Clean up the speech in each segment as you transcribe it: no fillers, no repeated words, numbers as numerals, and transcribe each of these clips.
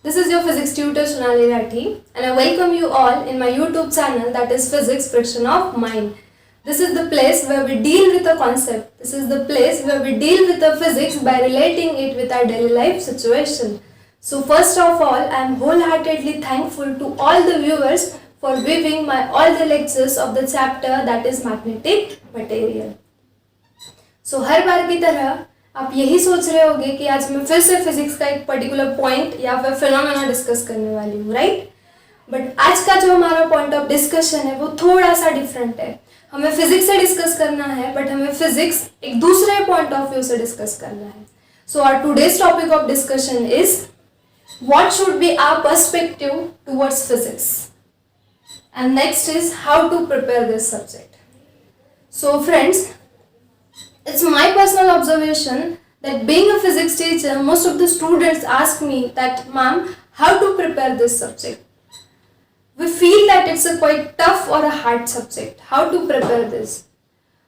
This is your physics tutor Sonali Rathi and I welcome you all in my YouTube channel, that is Physics Friction of Mind. This is the place where we deal with a concept. This is the place where we deal with the physics by relating it with our daily life situation. So first of all, I am wholeheartedly thankful to all the viewers for viewing my all the lectures of the chapter that is magnetic material. So हर बार की तरह आप यही सोच रहे होंगे कि आज मैं फिर से फिजिक्स का एक पर्टिकुलर पॉइंट या फिर फिनोमेना डिस्कस करने वाली हूँ, राइट? बट आज का जो हमारा पॉइंट ऑफ डिस्कशन है वो थोड़ा सा डिफरेंट है. हमें फिजिक्स से डिस्कस करना है, बट हमें फिजिक्स एक दूसरे पॉइंट ऑफ व्यू से डिस्कस करना है. So our today's topic of discussion is what should be our perspective towards physics and next is how to prepare this subject. So friends, it's my personal observation that being a physics teacher, most of the students ask me that, ma'am, how to prepare this subject? We feel that it's a quite tough or a hard subject. How to prepare this?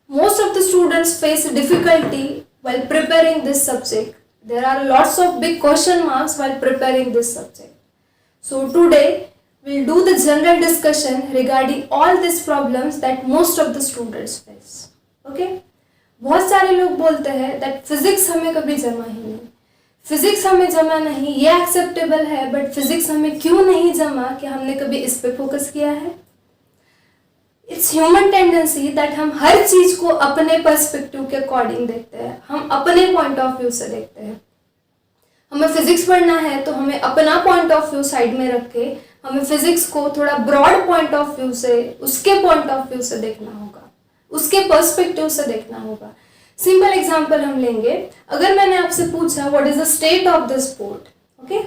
Most of the students face difficulty while preparing this subject. There are lots of big question marks while preparing this subject. So today, we'll do the general discussion regarding all these problems that most of the students face. Okay? बहुत सारे लोग बोलते हैं that physics हमें कभी जमा ही नहीं, physics हमें जमा नहीं, ये एक्सेप्टेबल है, बट फिजिक्स हमें क्यों नहीं जमा कि हमने कभी इस पे फोकस किया है. इट्स ह्यूमन टेंडेंसी दैट हम हर चीज को अपने पर्सपेक्टिव के अकॉर्डिंग देखते हैं, हम अपने पॉइंट ऑफ व्यू से देखते हैं. हमें फिजिक्स पढ़ना है तो हमें अपना पॉइंट ऑफ व्यू साइड में रख के हमें फिजिक्स को थोड़ा ब्रॉड पॉइंट ऑफ व्यू से, उसके पॉइंट ऑफ व्यू से देखना होगा, उसके पर्सपेक्टिव से देखना होगा. सिंपल एग्जांपल हम लेंगे. अगर मैंने आपसे पूछा what is the state of this board, okay,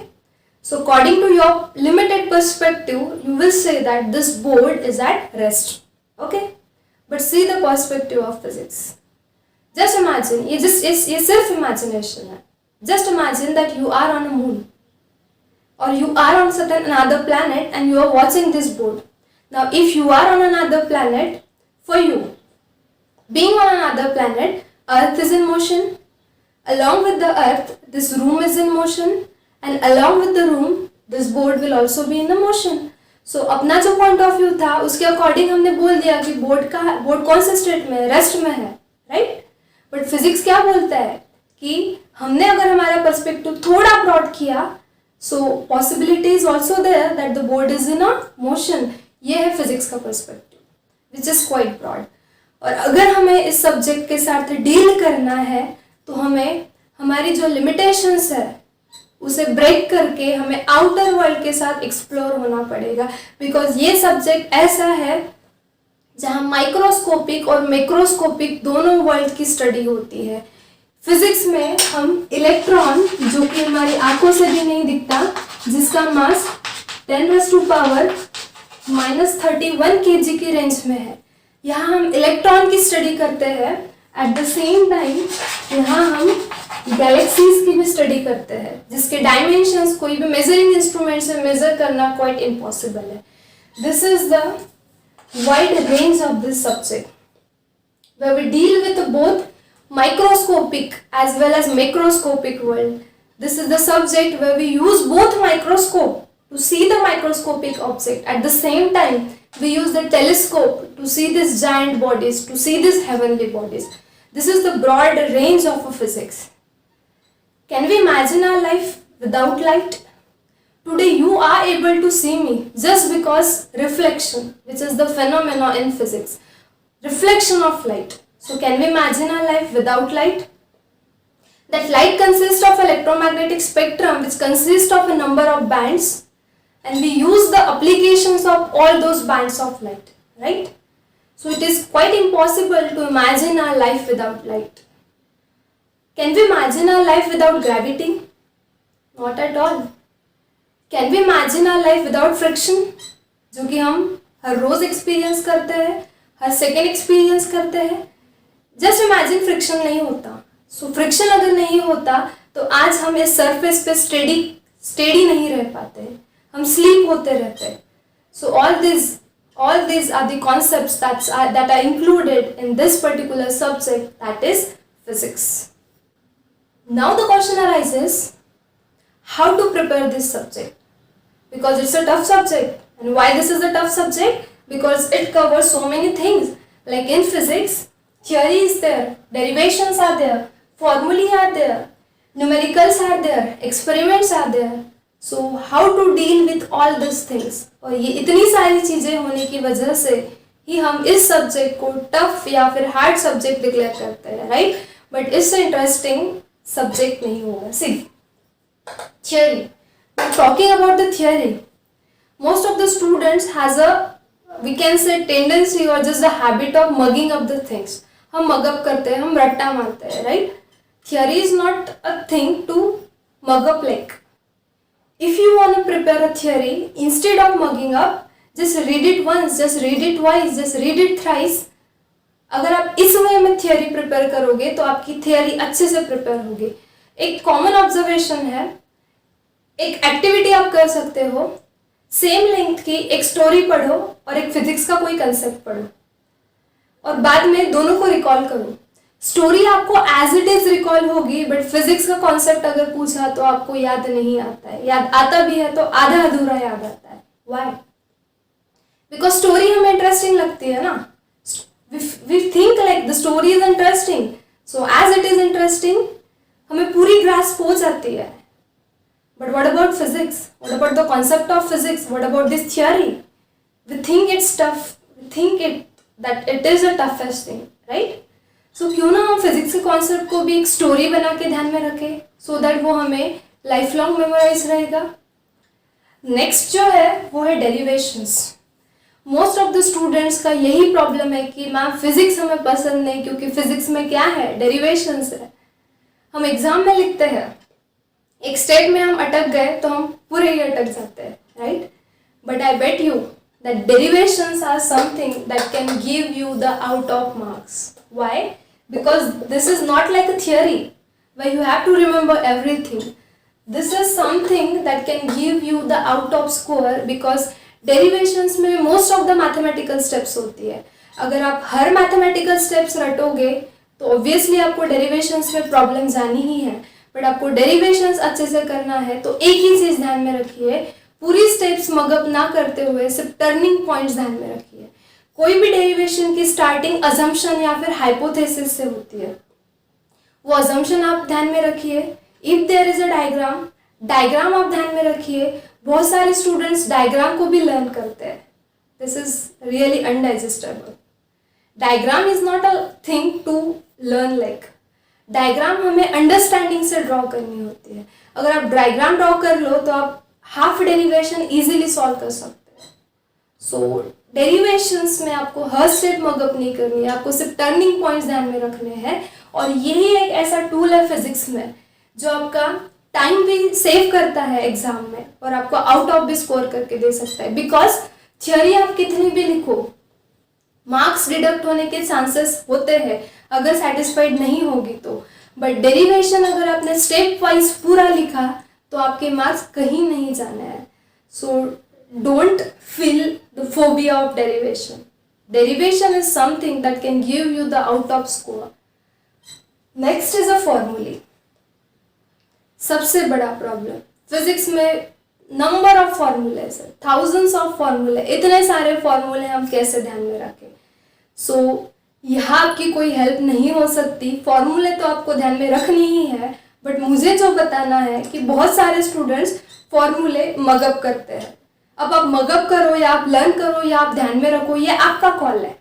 so according to your limited perspective you will say that this board is at rest, okay, but see the perspective of physics. Just imagine, ये सिर्फ imagination है. Just imagine that you are on a moon or you are on certain another planet and you are watching this board. Now if you are on another planet, for you being on another planet, earth is in motion, along with the earth this room is in motion, and along with the room this board will also be in the motion. So अपना जो point of view था उसके according हमने बोल दिया कि board कौन से स्टेट में है, रेस्ट में है, राइट? बट फिजिक्स क्या बोलता है कि हमने अगर हमारा पर्सपेक्टिव थोड़ा ब्रॉड किया, so possibility is also there that the board is in a motion. ये है फिजिक्स का perspective, which is quite broad. और अगर हमें इस सब्जेक्ट के साथ डील करना है तो हमें हमारी जो लिमिटेशंस है उसे ब्रेक करके हमें आउटर वर्ल्ड के साथ एक्सप्लोर होना पड़ेगा. बिकॉज ये सब्जेक्ट ऐसा है जहाँ माइक्रोस्कोपिक और मैक्रोस्कोपिक दोनों वर्ल्ड की स्टडी होती है. फिजिक्स में हम इलेक्ट्रॉन, जो कि हमारी आंखों से भी नहीं दिखता, जिसका मास 10⁻⁻31 kg की रेंज में है, यहाँ हम इलेक्ट्रॉन की स्टडी करते हैं. एट द सेम टाइम यहाँ हम गैलेक्सीज की भी स्टडी करते हैं, जिसके डायमेंशंस कोई भी मेजरिंग इंस्ट्रूमेंट से मेजर करना क्वाइट इम्पॉसिबल है. This is the wide range of this subject where we deal with both microscopic as well as macroscopic world. This is the subject where we use both microscope to see the microscopic object. At the same time, we use the telescope to see these giant bodies, to see these heavenly bodies. This is the broad range of physics. Can we imagine our life without light? Today you are able to see me just because reflection, which is the phenomena in physics. Reflection of light. So can we imagine our life without light? That light consists of electromagnetic spectrum, which consists of a number of bands, and we use the applications of all those bands of light, right? So it is quite impossible to imagine our life without light. Can we imagine our life without gravity? Not at all. Can we imagine our life without friction, जो कि हम हर रोज experience करते हैं, हर second experience करते हैं? Just imagine friction नहीं होता. So friction अगर नहीं होता तो आज हम इस सरफेस पे स्टेडी नहीं रह पाते, हम स्लीप होते रहते. So all these are the concepts that are included in this particular subject, that is physics. Now the question arises, how to prepare this subject, because it's a tough subject. And why this is a tough subject? Because it covers so many things. Like in physics, theory is there, derivations are there, formulae are there, numericals are there, experiments are there. So how to deal with all these things? और ये इतनी सारी चीज़ें होने की वजह से ही हम इस सब्जेक्ट को टफ या फिर हार्ड सब्जेक्ट डिक्लेयर करते हैं, राइट? बट इससे इंटरेस्टिंग सब्जेक्ट नहीं होगा. सी, theory. Now talking about the theory, most of the students has a, we can say, tendency or just the habit of mugging up the things. हम mug up करते हैं, हम रट्टा मारते हैं, right? Theory is not a thing to mug up like. If you want to prepare a theory, instead of mugging up, just read it once, just read it twice, just read it thrice. अगर आप इस वे में theory prepare करोगे तो आपकी theory अच्छे से prepare होगी. एक कॉमन ऑब्जर्वेशन है, एक एक्टिविटी आप कर सकते हो, सेम लेंथ की एक स्टोरी पढ़ो और एक फिजिक्स का कोई कंसेप्ट पढ़ो और बाद में दोनों को रिकॉल करो. स्टोरी आपको एज इट इज रिकॉल होगी, बट फिजिक्स का कॉन्सेप्ट अगर पूछा तो आपको याद नहीं आता है, याद आता भी है तो आधा अधूरा याद आता है. व्हाई? बिकॉज स्टोरी हमें इंटरेस्टिंग लगती है ना. we think like the story is interesting, so as it is interesting हमें पूरी ग्रास्प हो जाती है. But what about physics? What about the concept of physics? What about this theory? We think it's tough. We think that it is the toughest thing, right? So क्यों ना हम physics के concept को भी एक स्टोरी बना के ध्यान में रखें, so that वो हमें लाइफ लॉन्ग मेमोराइज रहेगा. नेक्स्ट जो है वो है derivations. Most of the students का यही प्रॉब्लम है कि मैम फिजिक्स हमें पसंद नहीं, क्योंकि फिजिक्स में क्या है, डेरिवेशंस है. हम एग्जाम में लिखते हैं, एक स्टेप में हम अटक गए तो हम पूरे ही अटक जाते हैं, right? But I bet you that derivations are something that can give you the out of marks. Why? Because this is not like a theory where you have to remember everything. This is something that can give you the out of score, because derivations में most of the mathematical steps होती है. अगर आप हर mathematical steps रटोगे तो obviously आपको derivations में problems आनी ही है. बट आपको डेरिवेशंस अच्छे से करना है तो एक ही चीज़ ध्यान में रखिए, पूरी स्टेप्स मगअप ना करते हुए सिर्फ टर्निंग पॉइंट्स ध्यान में रखिए. कोई भी डेरिवेशन की स्टार्टिंग अजम्पशन या फिर हाइपोथेसिस से होती है, वो अजम्पशन आप ध्यान में रखिए. If there is a diagram आप ध्यान में रखिए. बहुत सारे स्टूडेंट्स डायग्राम को भी लर्न करते हैं. This is really undigestible. Diagram is not a thing to learn like. Diagram हमें अंडरस्टैंडिंग से ड्रॉ करनी होती है. अगर आप डायग्राम ड्रॉ कर लो तो आप हाफ डेरिवेशन इजीली सॉल्व कर सकते हैं. सो डेरिवेशंस में आपको हर स्टेप मगअप नहीं करनी है, आपको सिर्फ टर्निंग पॉइंट्स ध्यान में रखने हैं. और यही एक ऐसा टूल है फिजिक्स में जो आपका टाइम भी सेव करता है एग्जाम में और आपको आउट ऑफ भी स्कोर करके दे सकता है. बिकॉज थियोरी आप कितनी भी लिखो, मार्क्स डिडक्ट होने के चांसेस होते हैं अगर सेटिस्फाइड नहीं होगी तो. बट डेरिवेशन अगर आपने स्टेप वाइज पूरा लिखा तो आपके मार्क्स कहीं नहीं जाने हैं. So don't feel the phobia of derivation. Derivation is something that can give you the out off score. Next is a फॉर्मूले. सबसे बड़ा प्रॉब्लम फिजिक्स में नंबर ऑफ फॉर्मूलेज है, थाउजेंड्स ऑफ फॉर्मूले. इतने सारे फॉर्मूले हम कैसे ध्यान में रखें? सो यहाँ आपकी कोई हेल्प नहीं हो सकती. फॉर्मूले तो आपको ध्यान में रखनी ही है, बट मुझे जो बताना है कि बहुत सारे स्टूडेंट्स फॉर्मूले मगअप करते हैं. अब आप मगअप करो या आप लर्न करो या आप ध्यान में रखो, ये आपका कॉल है.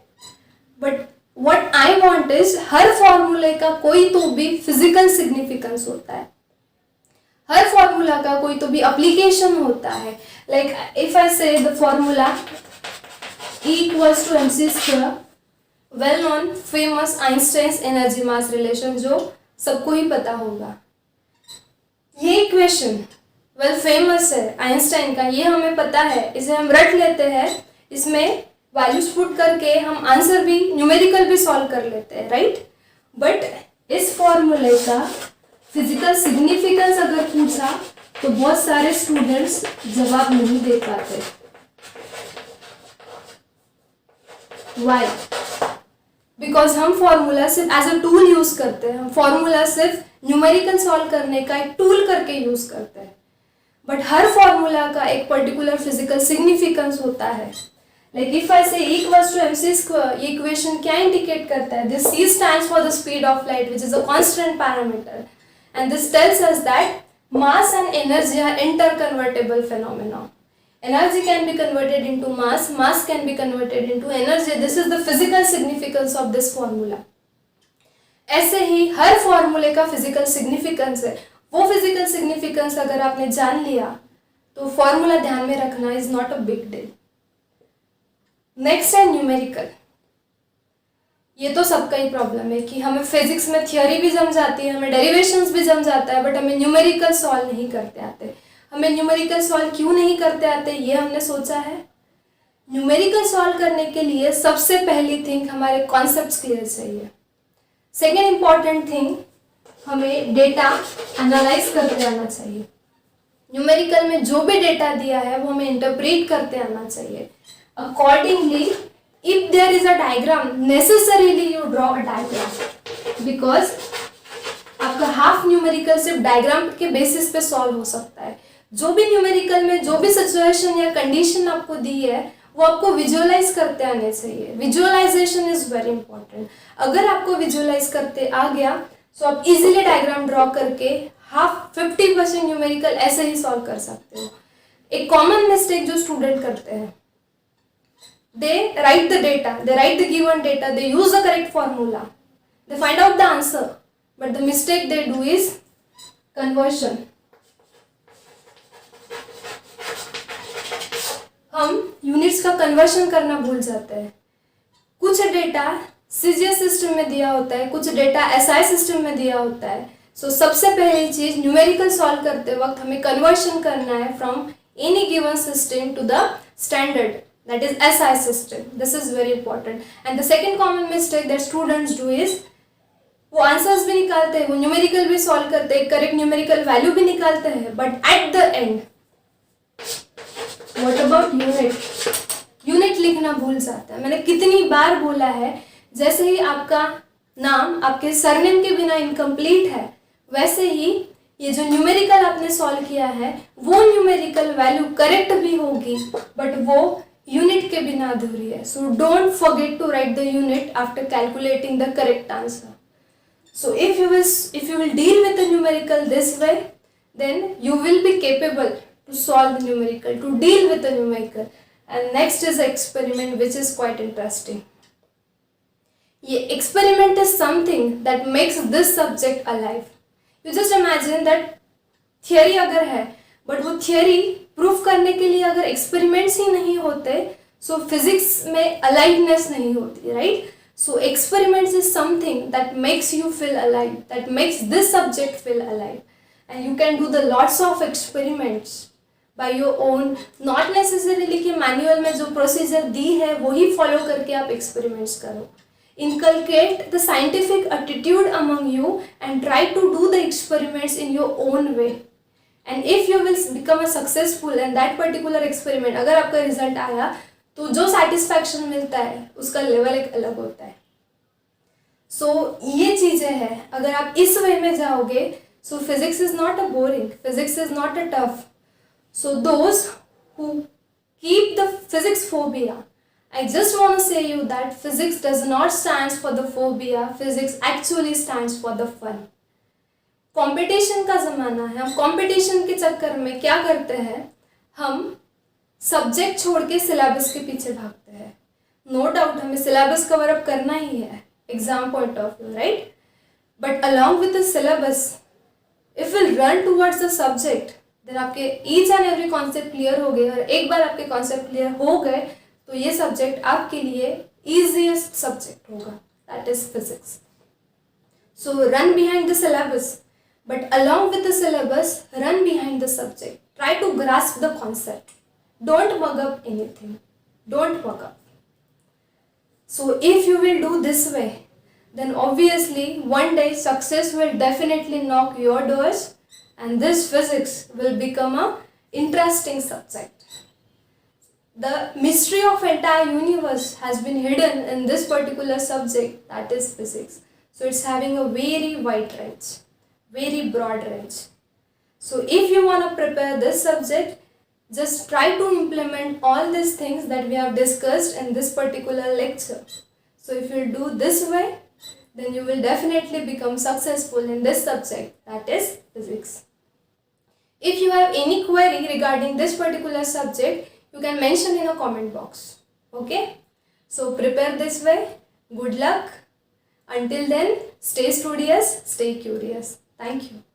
But what I want is हर फॉर्मूले का कोई तो भी फिजिकल सिग्निफिकेंस होता है, हर फॉर्मूला का कोई तो भी एप्लीकेशन होता है. Like if I say the formula E equals to mc², well known famous Einstein's energy mass relation जो सबको ही पता होगा. ये इक्वेशन वेल फेमस है आइंस्टाइन का, ये हमें पता है, इसे हम रट लेते हैं. इसमें वैल्यूज पुट करके हम आंसर भी न्यूमेरिकल भी सॉल्व कर लेते हैं, राइट? बट इस फॉर्मूले का फिजिकल सिग्निफिकेंस अगर पूछा तो बहुत सारे स्टूडेंट्स जवाब नहीं दे पाते. व्हाई? बिकॉज हम फॉर्मूला सिर्फ एज अ टूल यूज करते हैं. हम फॉर्मूला सिर्फ न्यूमेरिकल सॉल्व करने का एक टूल करके यूज करते हैं. बट हर फॉर्मूला का एक पर्टिकुलर फिजिकल सिग्निफिकेंस होता है. लाइक इफ आई से E equals to mc square, ये इक्वेशन क्या इंडिकेट करता है? This C stands for the speed of light, which is a constant parameter, and this tells us that mass and energy are interconvertible phenomena. Energy can be converted into mass, mass can be converted into energy. This is the physical significance of this formula. ऐसे ही हर फॉर्मूले का physical significance है. वो physical significance अगर आपने जान लिया तो फॉर्मूला ध्यान में रखना is not a big deal. Next है न्यूमेरिकल. ये तो सबका ही प्रॉब्लम है कि हमें फिजिक्स में थियोरी भी जम जाती है, हमें डेरिवेशंस भी जम जाता है, बट हमें न्यूमेरिकल सॉल्व नहीं करते आते. हमें न्यूमेरिकल सॉल्व क्यों नहीं करते आते ये हमने सोचा है. न्यूमेरिकल सॉल्व करने के लिए सबसे पहली थिंग हमारे कॉन्सेप्ट्स क्लियर चाहिए. सेकेंड इंपॉर्टेंट थिंग, हमें डेटा एनालाइज करते आना चाहिए. न्यूमेरिकल में जो भी डेटा दिया है वो हमें इंटरप्रेट करते आना चाहिए. Accordingly if there is a diagram, necessarily you draw a diagram, because आपका हाफ न्यूमेरिकल सिर्फ डायग्राम के बेसिस पे सॉल्व हो सकता है. जो भी न्यूमेरिकल में जो भी सिचुएशन या कंडीशन आपको दी है वो आपको विजुअलाइज करते आने चाहिए. Visualisation is very important. अगर आपको विजुअलाइज करते आ गया तो आप इजीली डायग्राम ड्रॉ करके हाफ 50% न्यूमेरिकल ऐसे ही सॉल्व कर सकते हो. एक कॉमन मिस्टेक जो स्टूडेंट करते हैं, they write the data, they write the given data, they use the correct formula, they find out the answer, but the mistake they do is conversion. हम यूनिट्स का conversion करना भूल जाते हैं. कुछ डेटा सीजीएस सिस्टम में दिया होता है, कुछ डेटा एसआई सिस्टम में दिया होता है. सो सबसे पहली चीज न्यूमेरिकल सॉल्व करते वक्त हमें कन्वर्शन करना है from any given system to the standard, that is SI system. This is very important. And the second common mistake that students do is वो आंसर्स भी निकालते हैं, वो न्यूमेरिकल भी सॉल्व करते हैं, करेक्ट न्यूमेरिकल वैल्यू भी निकालते हैं, but at the end what about unit, unit लिखना भूल जाता है. मैंने कितनी बार बोला है, जैसे ही आपका नाम आपके सरनेम के बिना इनकम्प्लीट है, वैसे ही ये जो न्यूमेरिकल आपने सॉल्व किया है वो न्यूमेरिकल वैल्यू करेक्ट भी होगी, बट वो यूनिट के बिना अधूरी है. So don't forget to write the unit after calculating the correct answer. So if you will deal with the numerical this way, then you will be capable to solve the numerical, to deal with the numerical. And next is the experiment, which is quite interesting. ये experiment is something that makes this subject alive. You just imagine that theory अगर है, but वो theory proof करने के लिए अगर experiments ही नहीं होते, so physics में aliveness नहीं होती, right? So experiments is something that makes you feel alive, that makes this subject feel alive. And you can do the lots of experiments by your own, not necessarily कि manual में जो procedure दी है वही follow करके आप experiments करो. Inculcate the scientific attitude among you and try to do the experiments in your own way. And if you will become a successful in that particular experiment, अगर आपका result आया तो जो satisfaction मिलता है उसका level एक अलग होता है. So ये चीज़ें हैं, अगर आप इस way में जाओगे, so physics is not a boring, physics is not a tough. So those who keep the physics phobia, I just want to say you that physics does not stand for the phobia, physics actually stands for the fun. Competition का ज़माना है, हम competition के चक्कर में क्या करते हैं, हम सब्जेक्ट छोड़ के सिलेबस के पीछे भागते हैं. नो डाउट हमें सिलेबस कवर अप करना ही है exam point of view, right? But along with the syllabus, if will run towards the subject, then आपके each and every concept clear हो गए. और एक बार आपके कॉन्सेप्ट क्लियर हो गए तो ये सब्जेक्ट आपके लिए ईजीएस्ट सब्जेक्ट होगा, that is physics. So run behind the syllabus, but along with the syllabus, run behind the subject. Try to grasp the concept. Don't mug up anything. Don't mug up. So if you will do this way, then obviously one day success will definitely knock your doors and this physics will become a interesting subject. The mystery of entire universe has been hidden in this particular subject, that is physics. So it's having a very wide range, very broad range. So if you want to prepare this subject, just try to implement all these things that we have discussed in this particular lecture. So if you do this way, then you will definitely become successful in this subject, that is physics. If you have any query regarding this particular subject, you can mention in a comment box. Okay? So prepare this way. Good luck. Until then, stay studious, stay curious. Thank you.